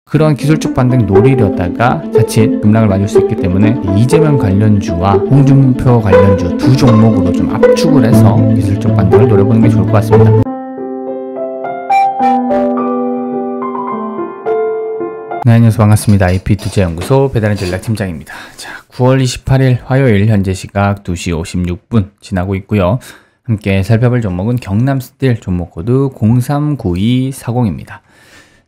그런 기술적 반등 노리려다가 자칫 급락을 맞을 수 있기 때문에 이재명 관련주와 홍준표 관련주 두 종목으로 좀 압축을 해서 기술적 반등을 노려보는 게 좋을 것 같습니다. 네, 안녕하세요. 반갑습니다. IP투자연구소 배달의 전략팀장입니다. 자, 9월 28일 화요일 현재 시각 2시 56분 지나고 있고요. 함께 살펴볼 종목은 경남스틸 종목 코드 039240입니다.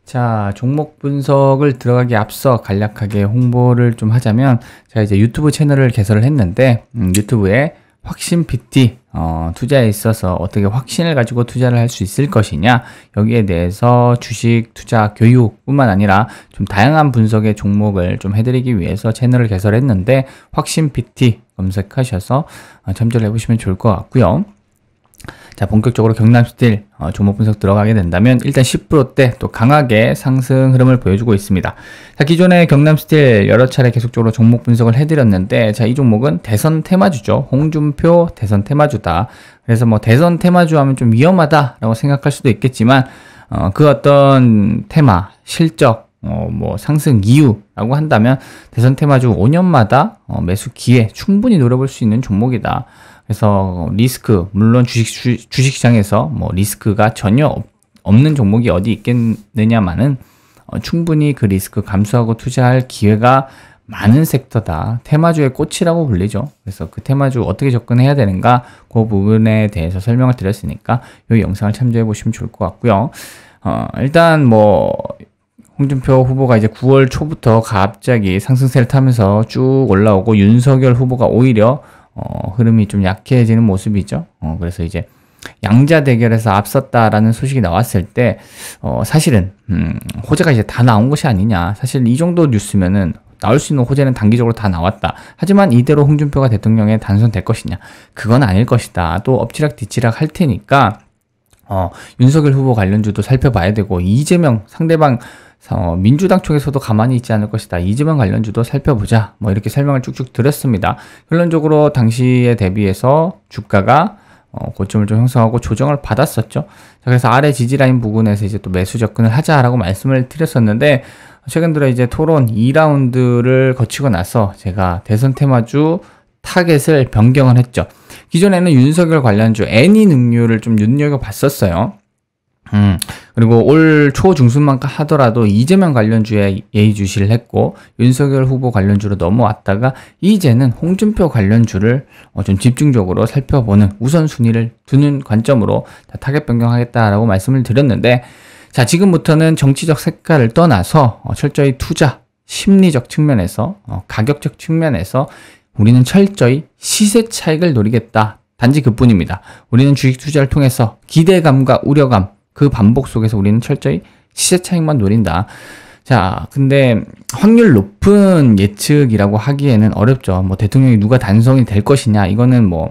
자, 종목 분석을 들어가기 앞서 간략하게 홍보를 좀 하자면, 제가 이제 유튜브 채널을 개설을 했는데, 유튜브에 확신 PT 투자에 있어서 어떻게 확신을 가지고 투자를 할 수 있을 것이냐, 여기에 대해서 주식 투자 교육뿐만 아니라 좀 다양한 분석의 종목을 좀 해드리기 위해서 채널을 개설했는데, 확신 PT 검색하셔서 참조를 해보시면 좋을 것 같고요. 자, 본격적으로 경남스틸 종목 분석 들어가게 된다면 일단 10%대 또 강하게 상승 흐름을 보여주고 있습니다. 자, 기존에 경남스틸 여러 차례 계속적으로 종목 분석을 해드렸는데, 자, 이 종목은 대선 테마주죠. 홍준표 대선 테마주다. 그래서 뭐 대선 테마주 하면 좀 위험하다라고 생각할 수도 있겠지만, 그 어떤 테마, 실적, 뭐 상승 이유라고 한다면 대선 테마주 5년마다 매수 기회 충분히 노려볼 수 있는 종목이다. 그래서 리스크, 물론 주식시장에서 뭐 리스크가 전혀 없는 종목이 어디 있겠느냐마는 충분히 그 리스크 감수하고 투자할 기회가 많은 섹터다. 테마주의 꽃이라고 불리죠. 그래서 그 테마주 어떻게 접근해야 되는가, 그 부분에 대해서 설명을 드렸으니까 이 영상을 참조해 보시면 좋을 것 같고요. 일단 뭐 홍준표 후보가 이제 9월 초부터 갑자기 상승세를 타면서 쭉 올라오고, 윤석열 후보가 오히려 흐름이 좀 약해지는 모습이죠. 그래서 이제 양자 대결에서 앞섰다라는 소식이 나왔을 때, 사실은, 호재가 이제 다 나온 것이 아니냐. 사실 이 정도 뉴스면은 나올 수 있는 호재는 단기적으로 다 나왔다. 하지만 이대로 홍준표가 대통령에 당선될 것이냐. 그건 아닐 것이다. 또 엎치락 뒤치락 할 테니까, 윤석열 후보 관련주도 살펴봐야 되고, 이재명 상대방 민주당 쪽에서도 가만히 있지 않을 것이다. 이재명 관련주도 살펴보자. 뭐 이렇게 설명을 쭉쭉 드렸습니다. 결론적으로 당시에 대비해서 주가가 고점을 좀 형성하고 조정을 받았었죠. 자, 그래서 아래 지지라인 부근에서 이제 또 매수 접근을 하자라고 말씀을 드렸었는데, 최근 들어 이제 토론 2라운드를 거치고 나서 제가 대선 테마주 타겟을 변경을 했죠. 기존에는 윤석열 관련주 애니능률을 좀 눈여겨봤었어요. 그리고 올 초중순만 하더라도 이재명 관련주에 예의주시를 했고, 윤석열 후보 관련주로 넘어왔다가 이제는 홍준표 관련주를 좀 집중적으로 살펴보는 우선순위를 두는 관점으로 타겟 변경하겠다라고 말씀을 드렸는데, 자, 지금부터는 정치적 색깔을 떠나서 철저히 투자, 심리적 측면에서, 가격적 측면에서 우리는 철저히 시세 차익을 노리겠다. 단지 그뿐입니다. 우리는 주식 투자를 통해서 기대감과 우려감, 그 반복 속에서 우리는 철저히 시세 차익만 노린다. 자, 근데 확률 높은 예측이라고 하기에는 어렵죠. 뭐 대통령이 누가 당선이 될 것이냐, 이거는 뭐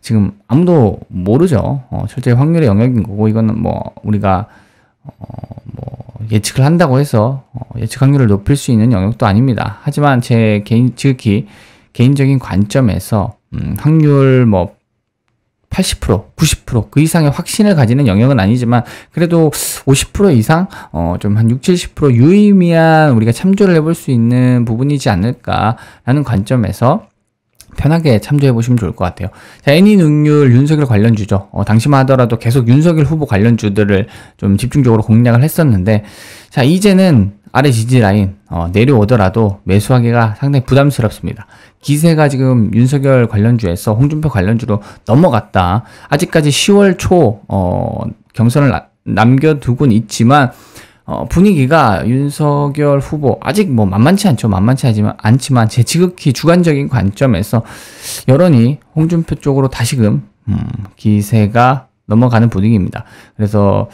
지금 아무도 모르죠. 철저히 확률의 영역인 거고, 이거는 뭐 우리가 뭐 예측을 한다고 해서 예측 확률을 높일 수 있는 영역도 아닙니다. 하지만 제 지극히 개인적인 관점에서 확률 뭐 80%, 90% 그 이상의 확신을 가지는 영역은 아니지만, 그래도 50% 이상 좀 한 60, 70% 유의미한 우리가 참조를 해볼 수 있는 부분이지 않을까라는 관점에서 편하게 참조해 보시면 좋을 것 같아요. 자, 애니능률 윤석열 관련주죠. 당시만 하더라도 계속 윤석열 후보 관련주들을 좀 집중적으로 공략을 했었는데, 자, 이제는 아래 지지라인 내려오더라도 매수하기가 상당히 부담스럽습니다. 기세가 지금 윤석열 관련주에서 홍준표 관련주로 넘어갔다. 아직까지 10월 초 경선을 남겨두곤 있지만, 분위기가 윤석열 후보 아직 뭐 만만치 않죠. 만만치 않지만 제 지극히 주관적인 관점에서 여론이 홍준표 쪽으로 다시금 기세가 넘어가는 분위기입니다. 그래서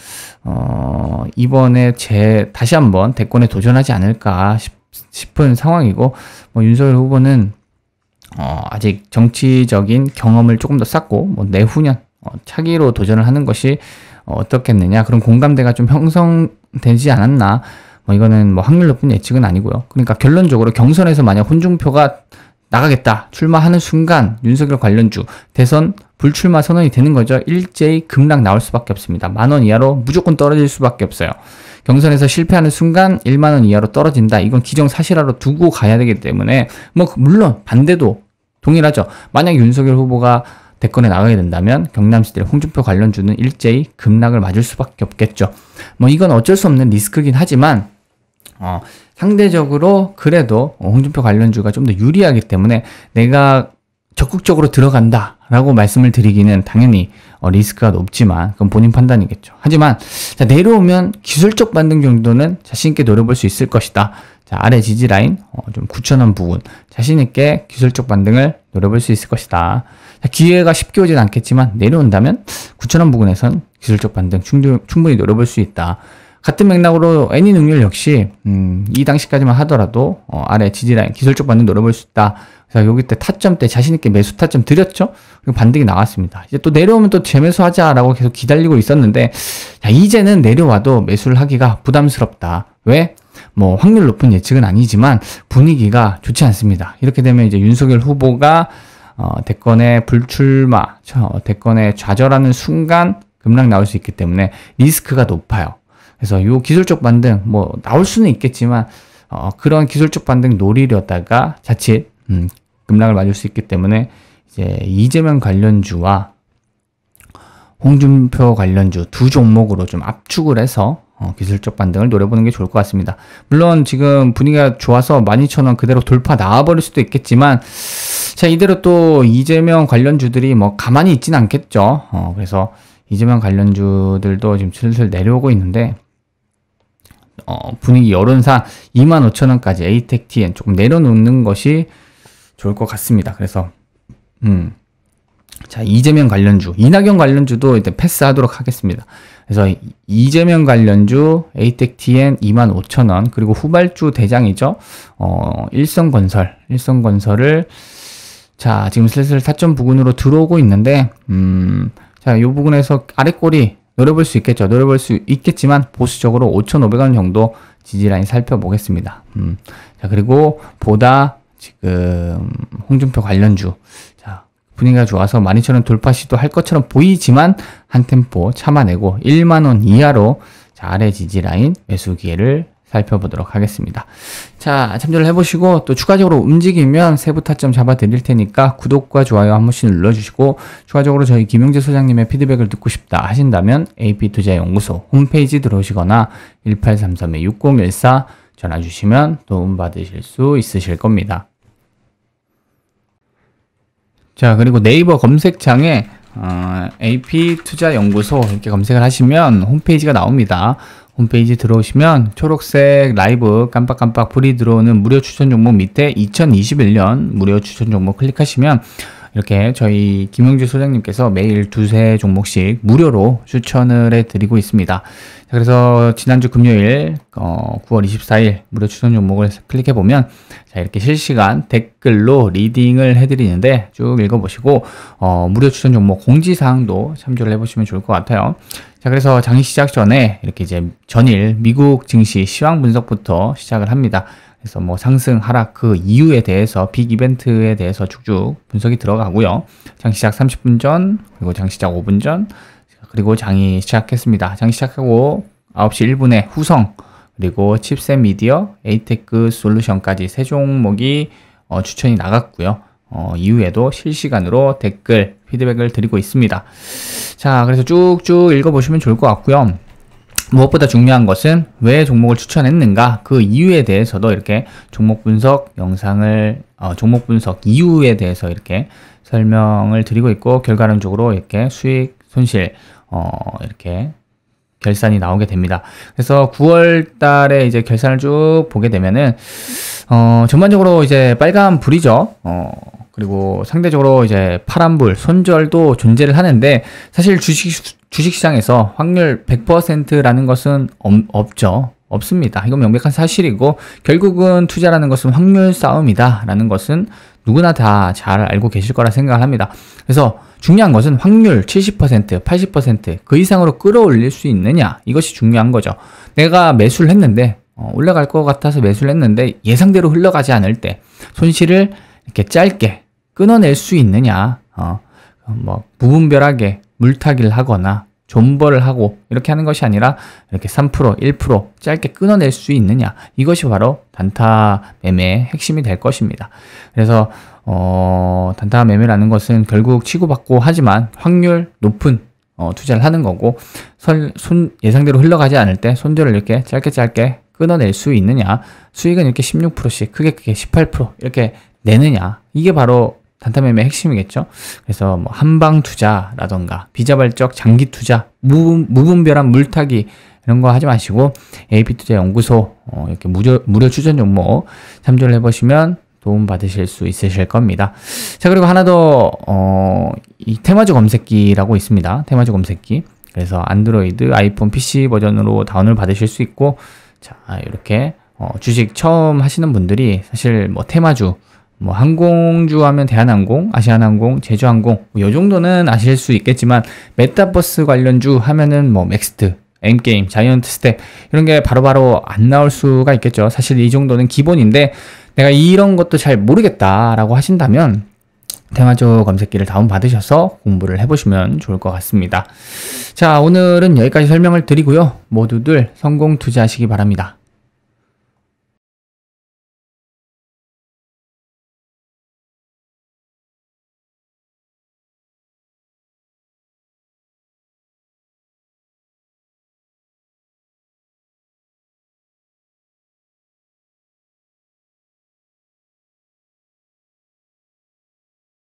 이번에 다시 한번 대권에 도전하지 않을까 싶은 상황이고, 뭐 윤석열 후보는 아직 정치적인 경험을 조금 더 쌓고, 뭐 내후년 차기로 도전을 하는 것이 어떻겠느냐, 그런 공감대가 좀 형성되지 않았나. 뭐 이거는 뭐 확률 높은 예측은 아니고요. 그러니까 결론적으로 경선에서 만약 홍준표가 나가겠다 출마하는 순간 윤석열 관련주 대선 불출마 선언이 되는 거죠. 일제히 급락 나올 수밖에 없습니다. 10,000원 이하로 무조건 떨어질 수밖에 없어요. 경선에서 실패하는 순간 1만 원 이하로 떨어진다. 이건 기정사실화로 두고 가야 되기 때문에 뭐 물론 반대도 동일하죠. 만약 윤석열 후보가 대권에 나가게 된다면 경남시대 홍준표 관련주는 일제히 급락을 맞을 수밖에 없겠죠. 뭐 이건 어쩔 수 없는 리스크긴 하지만 상대적으로 그래도 홍준표 관련주가 좀 더 유리하기 때문에 내가 적극적으로 들어간다라고 말씀을 드리기는 당연히 리스크가 높지만 그건 본인 판단이겠죠. 하지만 자, 내려오면 기술적 반등 정도는 자신있게 노려볼 수 있을 것이다. 자, 아래 지지라인 좀 9,000원 부근 자신있게 기술적 반등을 노려볼 수 있을 것이다. 자, 기회가 쉽게 오진 않겠지만 내려온다면 9,000원 부근에선 기술적 반등 충분히 노려볼 수 있다. 같은 맥락으로 애니능률 역시 이 당시까지만 하더라도 아래 지지라인 기술적 반등 노려볼 수 있다. 그래서 여기 때 타점 때 자신있게 매수 타점 드렸죠. 그리고 반등이 나왔습니다. 이제 또 내려오면 또 재매수하자라고 계속 기다리고 있었는데 자, 이제는 내려와도 매수를 하기가 부담스럽다. 왜? 뭐 확률 높은 예측은 아니지만 분위기가 좋지 않습니다. 이렇게 되면 이제 윤석열 후보가 대권에 불출마, 대권에 좌절하는 순간 급락 나올 수 있기 때문에 리스크가 높아요. 그래서 요 기술적 반등 뭐 나올 수는 있겠지만 그런 기술적 반등 노리려다가 자칫 급락을 맞을 수 있기 때문에 이제 이재명 관련주와 홍준표 관련주 두 종목으로 좀 압축을 해서 기술적 반등을 노려보는 게 좋을 것 같습니다. 물론 지금 분위기가 좋아서 12,000원 그대로 돌파 나와버릴 수도 있겠지만 자, 이대로 또 이재명 관련주들이 뭐 가만히 있진 않겠죠. 그래서 이재명 관련주들도 지금 슬슬 내려오고 있는데 분위기 여론상 25,000원까지 에이텍TN 조금 내려놓는 것이 좋을 것 같습니다. 그래서 자, 이재명 관련주, 이낙연 관련주도 일단 패스하도록 하겠습니다. 그래서 이재명 관련주, 에이텍TN 25,000원, 그리고 후발주 대장이죠. 일성건설을 자, 지금 슬슬 타점 부근으로 들어오고 있는데 자, 요 부분에서 아래 꼬리 노려볼 수 있겠죠. 노려볼 수 있겠지만 보수적으로 5,500원 정도 지지라인 살펴보겠습니다. 자, 그리고 보다 지금 홍준표 관련주 자, 분위기가 좋아서 12,000원 돌파 시도할 것처럼 보이지만 한 템포 참아내고 1만원 이하로 자, 아래 지지라인 매수 기회를 살펴보도록 하겠습니다. 자, 참조를 해보시고 또 추가적으로 움직이면 세부 타점 잡아 드릴 테니까 구독과 좋아요 한 번씩 눌러주시고 추가적으로 저희 김용재 소장님의 피드백을 듣고 싶다 하신다면 AP투자연구소 홈페이지 들어오시거나 1833-6014 전화 주시면 도움 받으실 수 있으실 겁니다. 자, 그리고 네이버 검색창에 AP투자연구소 이렇게 검색을 하시면 홈페이지가 나옵니다. 홈페이지 들어오시면 초록색 라이브 깜빡깜빡 불이 들어오는 무료 추천 종목 밑에 2021년 무료 추천 종목 클릭하시면 이렇게 저희 김용주 소장님께서 매일 두세 종목씩 무료로 추천을 해드리고 있습니다. 그래서 지난주 금요일 9월 24일 무료 추천 종목을 클릭해보면 자, 이렇게 실시간 댓글로 리딩을 해드리는데 쭉 읽어보시고 무료 추천 종목 공지사항도 참조를 해보시면 좋을 것 같아요. 자, 그래서 장이 시작 전에 이렇게 이제 전일 미국 증시 시황 분석부터 시작을 합니다. 그래서 뭐 상승, 하락 그 이유에 대해서 빅 이벤트에 대해서 쭉쭉 분석이 들어가고요. 장 시작 30분 전, 그리고 장 시작 5분 전, 그리고 장이 시작했습니다. 장 시작하고 9시 1분에 후성, 그리고 칩셋 미디어, 에이테크 솔루션까지 세 종목이 추천이 나갔고요. 이후에도 실시간으로 댓글, 피드백을 드리고 있습니다. 자, 그래서 쭉쭉 읽어보시면 좋을 것 같고요. 무엇보다 중요한 것은 왜 종목을 추천했는가 그 이유에 대해서도 이렇게 종목 분석 영상을 종목 분석 이유에 대해서 이렇게 설명을 드리고 있고 결과론적으로 이렇게 수익 손실 이렇게 결산이 나오게 됩니다. 그래서 9월 달에 이제 결산을 쭉 보게 되면은 전반적으로 이제 빨간 불이죠. 그리고 상대적으로 이제 파란불, 손절도 존재를 하는데 사실 주식시장에서 확률 100%라는 것은 없죠. 없습니다. 이건 명백한 사실이고 결국은 투자라는 것은 확률 싸움이다 라는 것은 누구나 다 잘 알고 계실 거라 생각을 합니다. 그래서 중요한 것은 확률 70%, 80% 그 이상으로 끌어올릴 수 있느냐 이것이 중요한 거죠. 내가 매수를 했는데 올라갈 것 같아서 매수를 했는데 예상대로 흘러가지 않을 때 손실을 이렇게 짧게 끊어낼 수 있느냐 뭐 무분별하게 물타기를 하거나 존버를 하고 이렇게 하는 것이 아니라 이렇게 3%, 1% 짧게 끊어낼 수 있느냐, 이것이 바로 단타 매매의 핵심이 될 것입니다. 그래서 단타 매매라는 것은 결국 치고받고 하지만 확률 높은 투자를 하는 거고, 예상대로 흘러가지 않을 때 손절을 이렇게 짧게 끊어낼 수 있느냐, 수익은 이렇게 16%씩 크게 18% 이렇게 내느냐, 이게 바로 단타 매매의 핵심이겠죠. 그래서 뭐 한방 투자라던가 비자발적 장기 투자, 무분별한 물타기 이런 거 하지 마시고 AP투자연구소 이렇게 무료 추천 종목 참조를 해보시면 도움 받으실 수 있으실 겁니다. 자, 그리고 하나 더 이 테마주 검색기라고 있습니다. 테마주 검색기. 그래서 안드로이드, 아이폰, PC 버전으로 다운을 받으실 수 있고, 자, 이렇게 주식 처음 하시는 분들이 사실 뭐 테마주, 뭐 항공주 하면 대한항공, 아시아나항공, 제주항공 이 정도는 아실 수 있겠지만, 메타버스 관련주 하면은 뭐 맥스트, M게임, 자이언트 스텝 이런 게 바로바로 안 나올 수가 있겠죠. 사실 이 정도는 기본인데 내가 이런 것도 잘 모르겠다라고 하신다면 테마주 검색기를 다운받으셔서 공부를 해보시면 좋을 것 같습니다. 자, 오늘은 여기까지 설명을 드리고요. 모두들 성공 투자하시기 바랍니다.